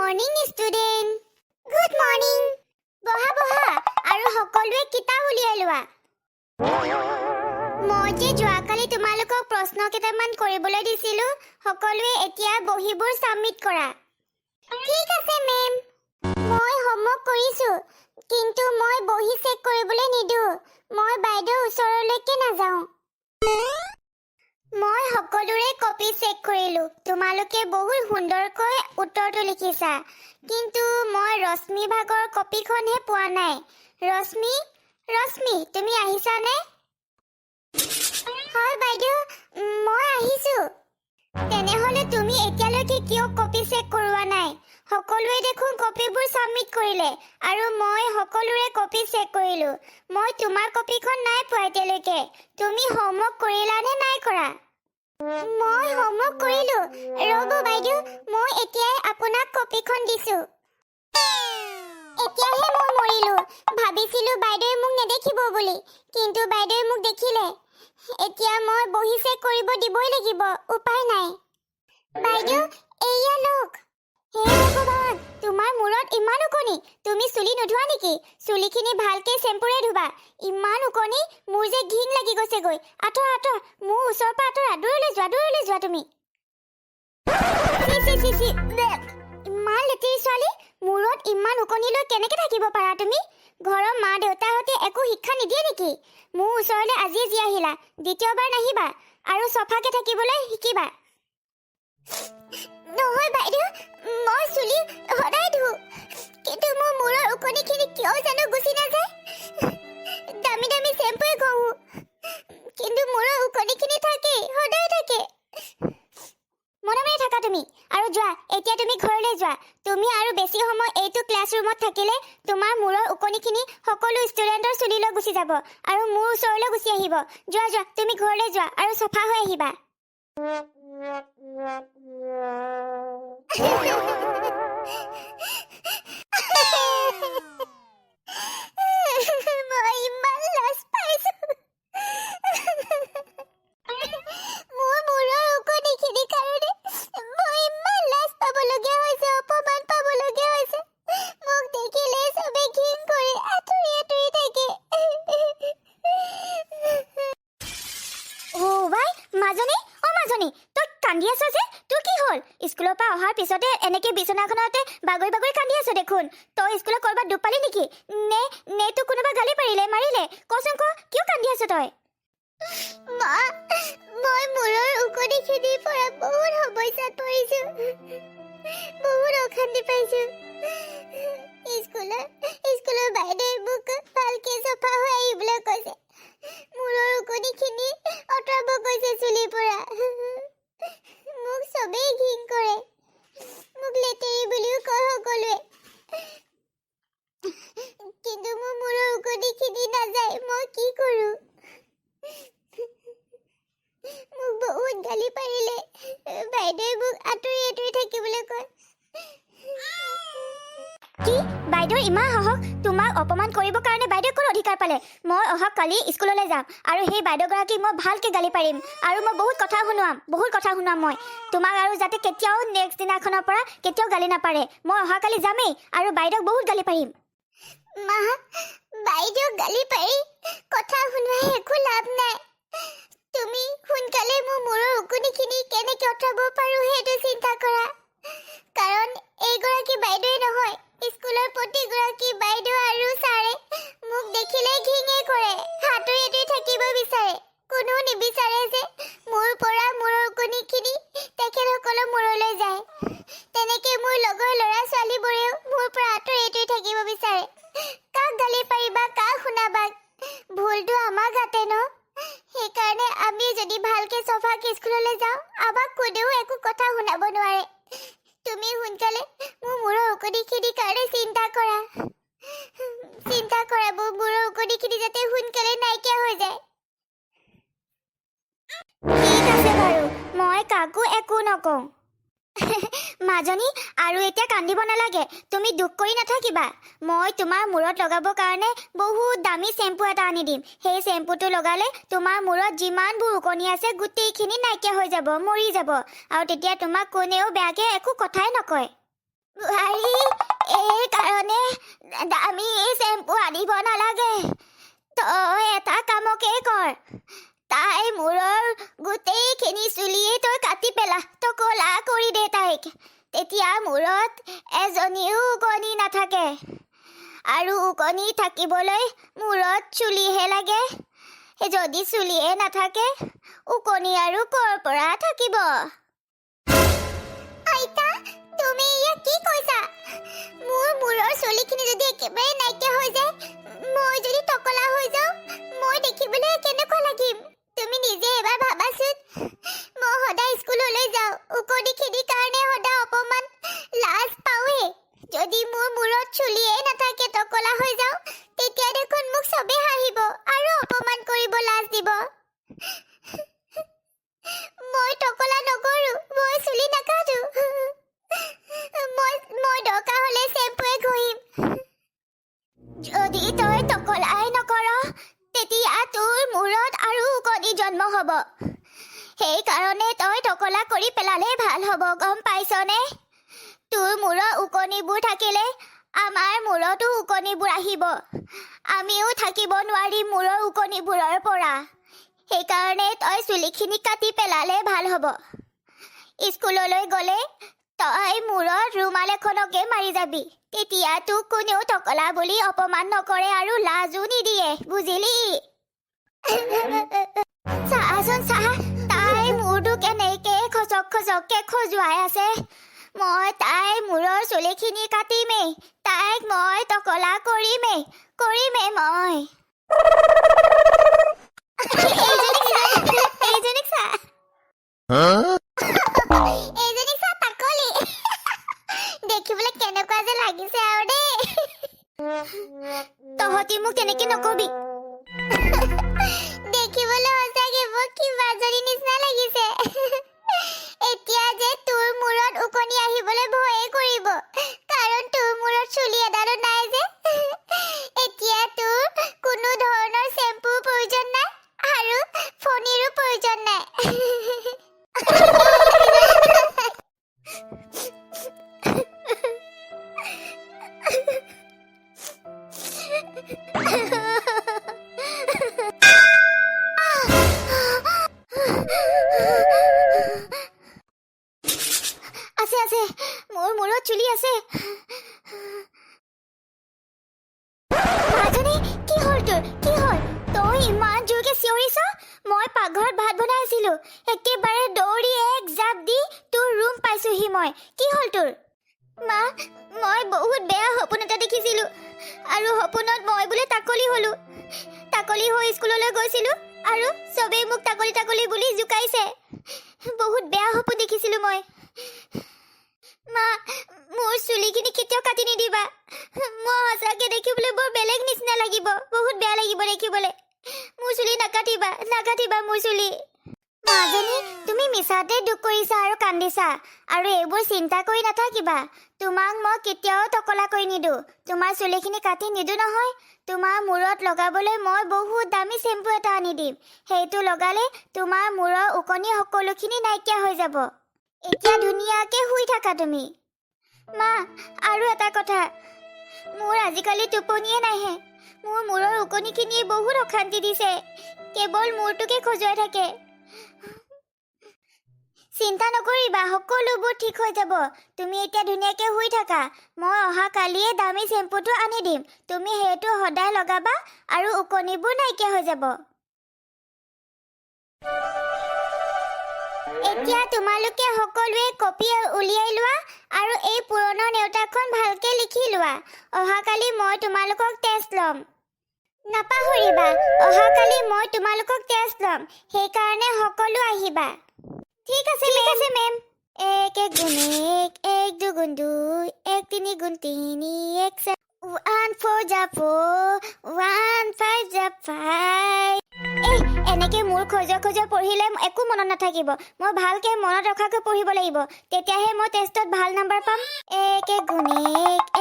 Morning student. Good morning. বহা বহা আৰু সকলোৱে কিতাপ উলিয়াই লোৱা। মই যে যোৱাকালি তোমালোকক প্ৰশ্ন কেইটামান কৰিবলৈ দিছিলোঁ, সকলোৱে এতিয়া বহীবোৰ ছাবমিট কৰা। ঠিক আছে মেম। মই হোমৱৰ্ক কৰিছোঁ, কিন্তু মই বহী চেক কৰিবলৈ নিদিওঁ। মই বাইদেউৰ ওচৰলৈকে নাযাওঁ। মই সকলোৰে কপি চেক কৰিলোঁ। তোমালোকে বহুত সুন্দৰকৈ উত্তৰটো লিখিছা, কিন্তু মই ৰশ্মি ভাগৰ কপিখনহে পোৱা নাই। ৰশ্মি, তুমি আহিছানে? হয় বাইদেউ, মই আহিছোঁ। তেনেহ'লে তুমি এতিয়ালৈকে কিয় কপি চেক কৰোৱা নাই? সকলোৱে দেখোন কপিবোৰ ছাবমিট কৰিলে, আৰু মই সকলোৰে কপি চেক কৰিলোঁ। মই তোমাৰ কপিখন নাই পোৱা এতিয়ালৈকে। তুমি হোমৱৰ্ক কৰিলানে নাই কৰা? মই হোমৱৰ্ক কৰিলোঁ। ৰ'ব বাইদেউ, মই এতিয়াই আপোনাক কপিখন দিছোঁ। এতিয়াহে মই মৰিলোঁ। ভাবিছিলোঁ বাইদেৱে মোক নেদেখিব বুলি, কিন্তু বাইদেৱে মোক দেখিলে। এতিয়া মই বহি চেক কৰিব দিবই লাগিব, উপায় নাই। বাইদেউ, এয়া লওক। হে ভগৱান, তোমাৰ মূৰত ইমান ওকণি। তুমি চুলি নোধোৱা নেকি? চুলিখিনি ভালকে চেম্পুৰে ধুবা। ইমান ওকণি, মোৰ যে ঘিণ লাগি গৈছেগৈ। আঁতৰা, মোৰ ওচৰৰ পৰা আঁতৰা। দূৰলৈ যোৱা তুমি। ইমান লেতেৰি ছোৱালী, মূৰত ইমান ওকণি লৈ কেনেকে থাকিব পাৰা তুমি? ঘৰৰ মা দেউতাহঁতে একো শিক্ষা নিদিয়ে নেকি? মোৰ ওচৰলৈ আজিয়ে যি আহিলা, দ্বিতীয়বাৰ নাহিবা, আৰু চফাকে থাকিবলৈ শিকিবা। নহয় বাইদেউ, মই চুলি সদায় ধুওঁ, কিন্তু মোৰ মূৰৰ ওকণিখিনি কিয় জানো গুচি নাযায়। দামী চেম্পুৱে ঘঁহোঁ, কিন্তু মূৰৰ ওকণিখিনি থাকেই, সদায় থাকে। মনে মনে থাকা তুমি, আৰু যোৱা, এতিয়া তুমি ঘৰলৈ যোৱা। তুমি আৰু বেছি সময় এইটো ক্লাছৰুমত থাকিলে তোমাৰ মূৰৰ ওকণিখিনি সকলো ষ্টুডেণ্টৰ চুলিলৈ গুচি যাব, আৰু মোৰ ওচৰলৈ গুচি আহিব। যোৱা, তুমি ঘৰলৈ যোৱা আৰু চফা হৈ আহিবা। মই ইমান লাজ পাইছোঁ। মোৰ মূৰৰ ওকণিখিনিৰ কাৰণে মই ইমান লাজ পাবলগীয়া হৈছে, অপমান পাবলগীয়া হৈছে। মোক দেখিলে চবে ঘিণ কৰি আঁতৰি থাকে। মাজনী, তই কান্দি আছ যে? তোৰ কি হ'ল? স্কুলৰ পৰা অহাৰ পিছতে এনেকে বিচনাখনতে বাগৰি কান্দি আছ দেখোন। তই স্কুলত কৰবাত দুখ পালি নেকি? নে তোক কোনোবা গালি মাৰিলে? কচোন ক, কিয় কান্দি আছ তই? মা, মই মূৰৰ ওকণিখিনিৰ পৰা বহুত সমস্যাত পৰিছোঁ, বহুত অশান্তি পাইছোঁ। স্কুলৰ বাইদেৱে মোক ভালকে চফা হৈ আহিবলৈ কৈছে। মূৰৰ ওকণিখিনি আঁতৰাব কৈছে চুলিৰ পৰা। মোক চবেই ঘিণ কৰে, মোক লেতেৰি বুলিও কয় সকলোৱে, কিন্তু মোৰ মূৰৰ ওকণিখিনি নাযায়। মই কি কৰোঁ? মোক বহুত গালি পাৰিলে। বাইদেৱে মোক আঁতৰি থাকিবলৈ কয়। কি? বাইদেউৰ ইমান সাহস? তোমাক অপমান কৰিবৰ কাৰণে বাইদেৱে ক'ত অধিকাৰ পালে? মই অহা কালি স্কুললৈ যাম, আৰু সেই বাইদেউগৰাকীক মই ভালকে গালি পাৰিম, আৰু মই বহুত কথা শুনাম মই তোমাক, আৰু যাতে কেতিয়াও নেক্সট দিনাখনৰ পৰা কেতিয়াও গালি নাপাৰে। মই অহা কালি যামেই, আৰু বাইদেউক বহুত গালি পাৰিম। মা, বাইদেউক গালি পাৰি কথা শুনোৱাই একো লাভ নাই। তুমি সোনকালে মোৰ মূৰৰ ওকণিখিনি কেনেকে আঁতৰাব পাৰোঁ সেইটো চিন্তা কৰা। কাৰণ এইগৰাকী বাইদেৱে নহয়, স্কুলৰ প্ৰতিগৰাকী বাইদেউ আৰু ছাৰে মোক দেখিলে ঘিঙে কৰে, আঁতৰি থাকিব বিচাৰে। কোনেও নিবিচাৰে যে মোৰ পৰা মূৰৰ ওকণিখিনি তেখেতসকলৰ মূৰলৈ যায়। তেনেকে মোৰ লগৰ ল'ৰা ছোৱালীবোৰেও মোৰ পৰা আঁতৰি থাকিব বিচাৰে। কাক গালি পাৰিবা, কাক শুনাবা? ভুলটো আমাৰ গাতে ন। সেইকাৰণে আমি যদি ভালকে চফাকে স্কুললৈ যাওঁ, আমাক কোনেও একো কথা শুনাব নোৱাৰে। তুমি সোনকালে মোৰ মূৰৰ ওকণিখিনিৰ কাৰণে চিন্তা কৰা। মোৰ মূৰৰ ওকণিখিনি যাতে সোনকালে নাইকিয়া হৈ যায়। ঠিক আছে বাৰু, মই কাকো একো নকওঁ। মাজনী, আৰু এতিয়া কান্দিব নালাগে। তুমি দুখ কৰি নাথাকিবা। মই তোমাৰ মূৰত লগাবৰ কাৰণে বহুত দামী চেম্পু এটা আনি দিম। সেই চেম্পুটো লগালে তোমাৰ মূৰত যিমানবোৰ ওকণি আছে গোটেইখিনি নাইকিয়া হৈ যাব, মৰি যাব, আৰু তেতিয়া তোমাক কোনেও বেয়াকে একো কথাই নকয়। বুঢ়াৰী এই কাৰণে দামী চেম্পু আনিব নালাগে তই এটা কামকে কৰ তাই মূৰৰ গোটেইখিনি চুলিয়ে তই কাটি পেলা তই ক'লা কৰি দে তাইক তেতিয়া মূৰত এজনীও উকনি নাথাকে আৰু উকনি থাকিবলৈ মূৰত চুলিহে লাগে যদি চুলিয়ে নাথাকে উকনি আৰু ক'ৰ পৰা থাকিব আইতা তুমি ইয়াক কি কৈছা মোৰ মূৰৰ চুলিখিনি যদি একেবাৰে নাইকিয়া হৈ যায় মই যদি টকলা হৈ যাওঁ মই দেখিবলৈ কেনেকুৱা লাগিম তুমি নিজে এবাৰ ভাবাচোন মই সদায় স্কুললৈ যাওঁ উকনিখিনিৰ কাৰণে সদায় অপমান লাজ পাওঁৱে যদি মোৰ মূৰত চুলিয়ে নাথাকে টকলা হৈ যাওঁ তেতিয়া দেখোন মোক চবেই হাঁহিব আৰু অপমান কৰিব লাজ দিব মই টকলা নকৰো মই চুলি নাকাটো মই দৰকাৰ হ'লে চেম্পুৱে ঘঁহিম যদি তই টকলাই নকৰ তেতিয়া তোৰ মূৰত আৰু উকনি জন্ম হ'ব সেইকাৰণে তই টকলা কৰি পেলালে ভাল হ'ব গম পাইছনে তোৰ মূৰৰ উকনিবোৰ থাকিলে আমাৰ মূৰতো উকনিবোৰ আহিব আমিও থাকিব নোৱাৰিম মূৰৰ উকনিবোৰৰ পৰা সেইকাৰণে তই চুলিখিনি কাটি পেলালে ভাল হ'ব স্কুললৈ গ'লে তই মূৰত ৰুমাল এখনকে মাৰি যাবি তেতিয়া তোক কোনেও টকলা বুলি অপমান নকৰে আৰু লাজো নিদিয়ে বুজিলি চাচোন চা তাই মূৰটো কেনেকে খচককে খজুৱাই আছে মই তাই মূৰৰ চুলিখিনি কাটিমেই তাইক মই টকলা কৰিমেই মই এইজনীক চা তাকলি দেখিবলৈ কেনেকুৱা যে লাগিছে আৰু দেই তহঁতি মোক তেনেকে নকবি দেখিবলৈ সঁচাকে মোক কিবাজনী নিচিনা লাগিছে এতিয়া যে তোৰ মূৰত উকনি আহিবলৈ ভয়ে কৰিব কাৰণ তোৰ মূৰত চুলি এডালো নাই যে এতিয়া তোৰ কোনো ধৰণৰ চেম্পুৰ প্ৰয়োজন নাই আৰু ফণীৰো প্ৰয়োজন নাই আছে মোৰ মূৰত চুলি আছে মাজনী কি হ'ল তই ইমান জোৰকে চিঞৰিছ মই পাকঘৰত ভাত বনাই আছিলো একেবাৰে দৌৰি এক জাপ দি তোৰ ৰুম পাইছোহি মই কি হ'ল তোৰ মা মই বহুত বেয়া সপোন এটা দেখিছিলো আৰু সপোনত মই বোলে তাকলি হৈ স্কুললৈ গৈছিলো আৰু চবেই মোক তাকলি বুলি জোকাইছে বহুত বেয়া সপোন দেখিছিলো মই মা মোৰ চুলিখিনি কেতিয়াও কাটি নিদিবা মই সঁচাকে দেখিবলৈ বৰ বেলেগ নিচিনা লাগিব বহুত বেয়া লাগিব দেখিবলৈ মোৰ চুলি নাকাটিবা মোৰ চুলি মাজনী তুমি মিছাতে দুখ কৰিছা আৰু কান্দিছা আৰু এইবোৰ চিন্তা কৰি নাথাকিবা তোমাক মই কেতিয়াও টকলা কৰি নিদো তোমাৰ চুলিখিনি কাটি নিদো নহয় তোমাৰ মূৰত লগাবলৈ মই বহুত দামী চেম্পু এটা আনি দিম সেইটো লগালে তোমাৰ মূৰৰ উকনি সকলোখিনি নাইকিয়া হৈ যাব এতিয়া ধুনীয়াকে শুই থাকা তুমি মা আৰু এটা কথা মোৰ আজিকালি টোপনিয়ে নাহে মোৰ মূৰৰ উকনিখিনিয়ে বহুত অশান্তি দিছে কেৱল মূৰটোকে খজুৱাই থাকে চিন্তা নকৰিবা সকলোবোৰ ঠিক হৈ যাব তুমি এতিয়া ধুনীয়াকে শুই থাকা মই অহা কালিয়ে দামী চেম্পুটো আনি দিম তুমি সেইটো সদায় লগাবা আৰু উকনিবোৰ নাইকিয়া হৈ যাব এতিয়া তোমালোকে সকলোৱে কপি উলিয়াই লোৱা আৰু এই পুৰণা নেওতাখন ভালকে লিখি লোৱা অহাকালি মই তোমালোকক টেষ্ট ল'ম নাপাহৰিবা অহাকালি মই তোমালোকক টেষ্ট ল'ম সেইকাৰণে সকলো আহিবা ঠিক আছে মেম এক গুণ এক দুগুণ দুই এক তিনি গুণ তিনি এক 1 4 যা 4 1 5 যা 5 এনেকে মোৰ খজা পঢ়িলে একো মনত নাথাকিব মই ভালকে মনত ৰখাকৈ পঢ়িব লাগিব তেতিয়াহে মই টেষ্টত ভাল নম্বৰ পাম এক গুণ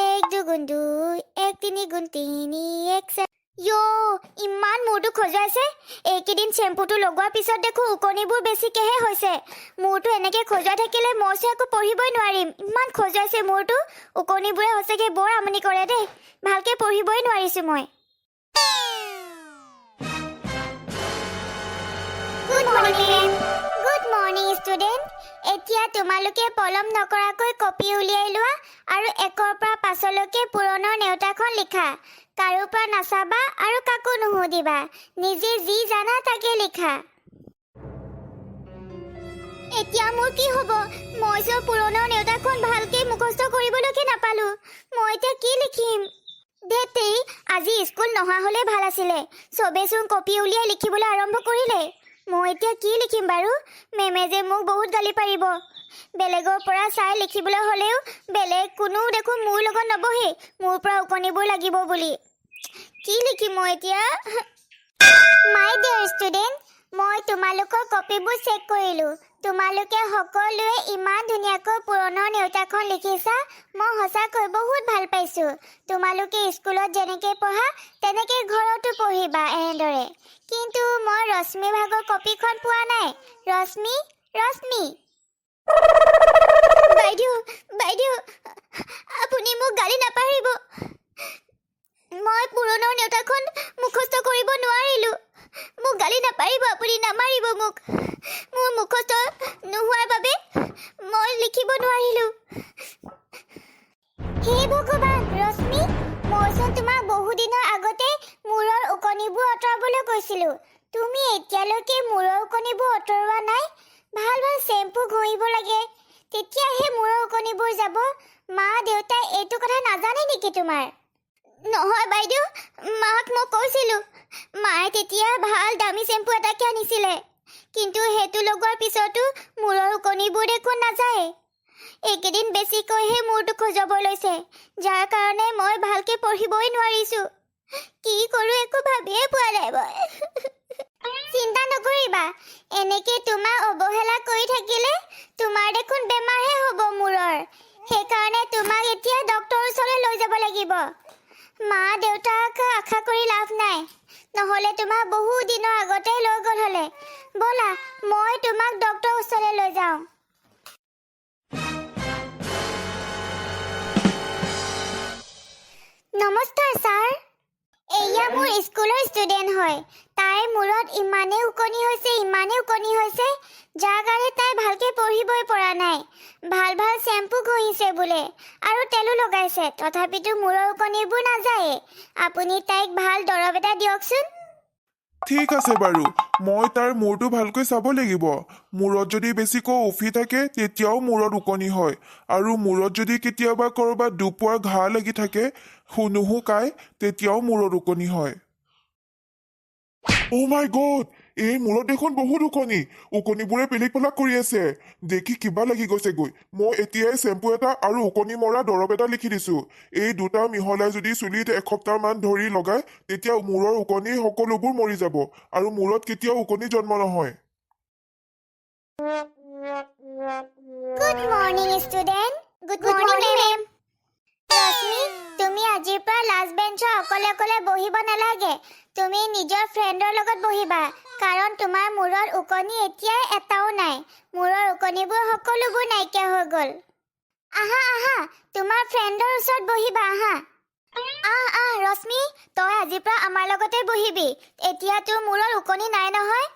এক দুগুণ দুই এক তিনি গুণ তিনি এক ইয়ো ইমান মূৰটো খজুৱাইছে এইকেইদিন চেম্পুটো লগোৱাৰ পিছত দেখো উকনিবোৰ বেছিকেহে হৈছে মূৰটো এনেকৈ খজুৱাই থাকিলে মই একো পঢ়িবই নোৱাৰিম ইমান খজুৱাইছে মূৰটো উকনিবোৰে সঁচাকৈ বৰ আমনি কৰে দেই ভালকৈ পঢ়িবই নোৱাৰিছোঁ মই গুড মৰ্নিং ষ্টুডেণ্ট এতিয়া তোমালোকে পলম নকৰাকৈ কপি উলিয়াই লোৱা আৰু 1ৰ পৰা 5লৈকে পুৰণৰ নেওতাখন লিখা কাৰো পৰা নাচাবা আৰু কাকো নুসুধিবা নিজে যি জানা তাকে লিখা এতিয়া মোৰ কি হ'ব মই যে পুৰণৰ নেওতাখন ভালকৈ মুখস্থ কৰিবলৈকে নাপালোঁ মই এতিয়া কি লিখিম ধেতেই আজি স্কুল নহা হ'লে ভাল আছিলে চবেইচোন কপি উলিয়াই লিখিবলৈ আৰম্ভ কৰিলে মই এতিয়া কি লিখিম বাৰু মেমে যে মোক বহুত গালি পাৰিব বেলেগৰ পৰা চাই লিখিবলৈ হ'লেও বেলেগ কোনো দেখো মোৰ লগত নবহে মোৰ পৰা উকনিবোৰ লাগিব বুলি কি লিখিম মই এতিয়া মাই ডিয়াৰ ষ্টুডেণ্ট মই তোমালোকৰ কপিবোৰ চেক কৰিলোঁ তোমালোকে সকলোৱে ইমান ধুনীয়াকৈ পুৰণৰ নেওতাখন লিখিছা মই সঁচাকৈ বহুত ভাল পাইছোঁ তোমালোকে স্কুলত যেনেকৈ পঢ়া তেনেকৈ ঘৰতো পঢ়িবা এনেদৰে কিন্তু মই ৰশ্মি ভাগৰ কপিখন পোৱা নাই ৰশ্মি বাইদেউ আপুনি মোক গালি নাপাৰিব মই পুৰণৰ নেওতাখন মুখস্থ কৰিব নোৱাৰিলোঁ মোক গালি নাপাৰিব আপুনি নামাৰিব মোক মোৰ মুখস্থ নোহোৱাৰ বাবে মই লিখিব নোৱাৰিলোঁ হে ভগৱান ৰশ্মি মইচোন তোমাক বহুদিনৰ আগতে মূৰৰ উকনিবোৰ আঁতৰাবলৈ কৈছিলোঁ তুমি এতিয়ালৈকে মূৰৰ উকনিবোৰ আঁতৰোৱা নাই ভাল চেম্পু ঘঁহিব লাগে তেতিয়াহে মূৰৰ উকনিবোৰ যাব মা দেউতাই এইটো কথা নাজানে নেকি তোমাৰ নহয় বাইদেউ মাক মই কৈছিলোঁ মায়ে তেতিয়া ভাল দামী চেম্পু এটাকে আনিছিলে কিন্তু সেইটো লগোৱাৰ পিছতো মূৰৰ উকনিবোৰ দেখোন নাযায় এইকেইদিন বেছিকৈহে মূৰটো খজুৱাব লৈছে যাৰ কাৰণে মই ভালকৈ পঢ়িবই নোৱাৰিছোঁ কি কৰোঁ একো ভাবিয়ে পোৱা নাই মই চিন্তা নকৰিবা এনেকৈ তোমাক অৱহেলা কৰি থাকিলে তোমাৰ দেখোন বেমাৰহে হ'ব মূৰৰ সেইকাৰণে তোমাক এতিয়া ডক্তৰৰ ওচৰলৈ লৈ যাব লাগিব মা দেউতাক আশা কৰি লাভ নাই নহ'লে তোমাক বহু দিনৰ আগতে লৈ গ'ল হ'লে ব'লা মই তোমাক ডক্তৰৰ ওচৰলৈ লৈ যাওঁ নমস্কাৰ ছাৰ এয়া মোৰ স্কুলৰ ষ্টুডেণ্ট হয় তাইৰ মূৰত ইমানেই উকনি হৈছে যাৰ কাৰণে তাই ভালকৈ পঢ়িবই পৰা নাই ভাল চেম্পু ঘঁহিছে বোলে আৰু তেলো লগাইছে তথাপিতো মূৰৰ উকনিবোৰ নাযায়ে আপুনি তাইক ভাল দৰৱ এটা দিয়কচোন ঠিক আছে বাৰু মই তাৰ মূৰটো ভালকৈ চাব লাগিব মূৰত যদি বেছিকৈ উফি থাকে তেতিয়াও মূৰত উকনি হয় আৰু মূৰত যদি কেতিয়াবা ক'ৰবাত দুপোৱাৰ ঘাঁ লাগি থাকে নুশুকায় তেতিয়াও মূৰত উকনি হয় অ' মাই গড এই মূৰত দেখোন বহুত উকনিবোৰে পেলিক পেলাক কৰি আছে দেখি কিবা লাগি গৈছেগৈ মই এতিয়াই চেম্পু এটা আৰু উকনি মৰা দৰৱ এটা লিখি দিছোঁ এই দুটা মিহলাই যদি চুলিত এসপ্তাহমান ধৰি লগায় তেতিয়া মূৰৰ উকনি সকলোবোৰ মৰি যাব আৰু মূৰত কেতিয়াও উকনি জন্ম নহয় good morning student good morning ma'am Rashmi তুমি আজিৰ পৰা লাষ্ট বেঞ্চৰ অকলে বহিব নালাগে তুমি নিজৰ ফ্ৰেণ্ডৰ লগত বহিবা কাৰণ তোমাৰ মূৰৰ উকনি এতিয়াই এটাও নাই মূৰৰ উকনিবোৰ সকলোবোৰ নাইকিয়া হৈ গ'ল আহা তোমাৰ ফ্ৰেণ্ডৰ ওচৰত বহিবা আহা ৰশ্মি তই আজিৰ পৰা আমাৰ লগতে বহিবি এতিয়া তোৰ মূৰৰ উকনি নাই নহয়